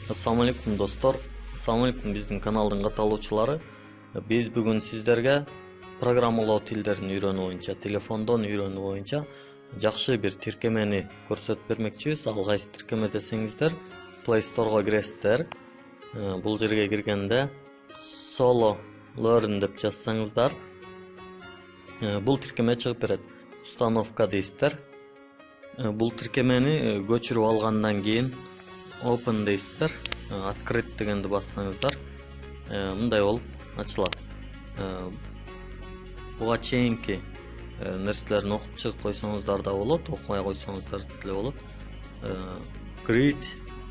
Assalamu alaikum достор. Assalamu alaikum биздин каналдын катталуучулары. Биз бүгүн сиздерге программалоо тилдерин үйрөнүү боюнча, телефондон үйрөнүү боюнча жакшы бир тиркемени көрсөтүп бермекчибиз. Ал кайсы тиркеме десеңиздер, Play Store'га киресиздер. Бул жерге киргенде Solo Learn деп жазсаңыздар, бул тиркеме чыгып берет. Установка дейсиздер. Бул тиркемени көчүрүп алгандан кийин Open дейсиздер. Открыть дегенди бассаңыздар, мындай болуп ачылат. Буга чейинки нерселерин окуп чыгып койсоңуздар да болот, окубай койсоңуздар деле болот. Create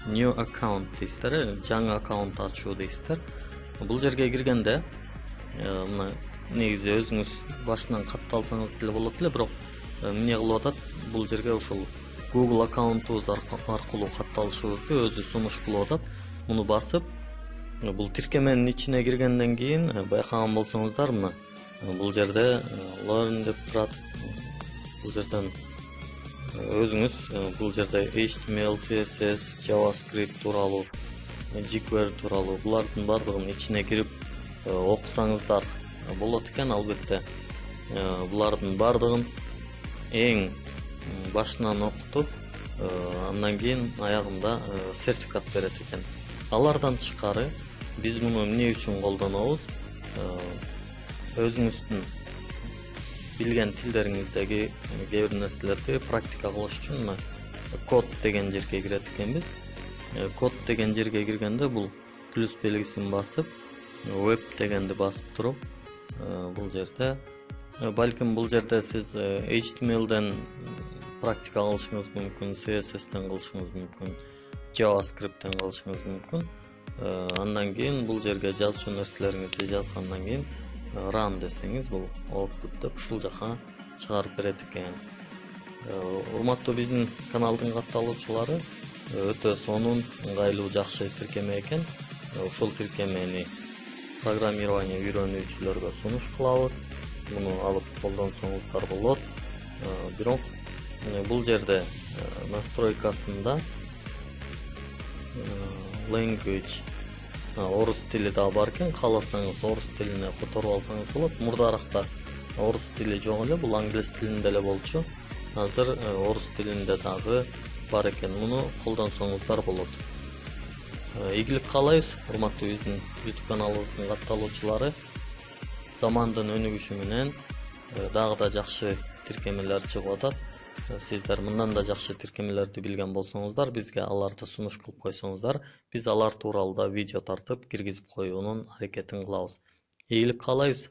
new account дейсиздер, жаңы аккаунт ачуу дейсиздер. Бул жерге киргенде мына негизи өзүңүз башынан катталсаңыз деле болот эле, бирок эмне кылып атат, бул жерге ушул Google аккаунтубуз аркылуу катталышыбызды өзү сунуш кылып атат. Муну басып, бул тиркеменин ичине киргенден кийин байкаган болсоңуздар, мына бул жерде Learn деп турат. Бул жерден өзүңүз бул жерде HTML, CSS, JavaScript тууралуу, jQuery тууралуу булардын бардыгын ичине кирип окусаңыздар болот экен. Албетте булардын бардыгын эң башынан окутуп, андан кийин аягында сертификат берет экен. Алардан тышкары биз муну эмне үчүн колдонобуз? Өзүңүздүн билген тилдериңиздеги кээ бир нерселерди практика кылыш үчүн мына код деген жерге кирет экенбиз. Код деген жерге киргенде бул плюс белгисин басып, web дегенди басып туруп, бул жерде балким бул жерде сиз HTML-ден практика кылышыңыз мүмкүн, CSS-тен кылышыңыз мүмкүн, JavaScript-тен кылышыңыз мүмкүн. Андан кийин бул жерге жазчу нерселериңизди жазгандан кийин run десеңиз, бул output деп ушул жака чыгарып берет экен. Урматтуу биздин каналдын катталуучулары, өтө сонун, ыңгайлуу, жакшы тиркеме экен. Ушул тиркемени программирование үйрөнүүчүлөргө сунуш кылабыз. Муну алып колдонсоңуздар болот. Бирок бул жерде настройкасында language орус тили да бар экен. Кааласаңыз орус тилине которуп алсаңыз болот. Мурдаракта орус тили жок эле, бул англис тилинде эле болчу. Азыр орус тилинде дагы бар экен. Муну колдонсоңуздар болот. Ийгилик каалайбыз, урматтуу биздин YouTube каналыбыздын катталуучулары. Замандын өнүгүшү менен дагы да жакшы тиркемелер чыгып атат. Сиздер мындан да жакшы тиркемелерди билген болсоңуздар, бизге аларды сунуш кылып койсоңуздар, биз алар тууралуу да видео тартып киргизип коюунун аракетин кылабыз. Ийгилик каалайбыз.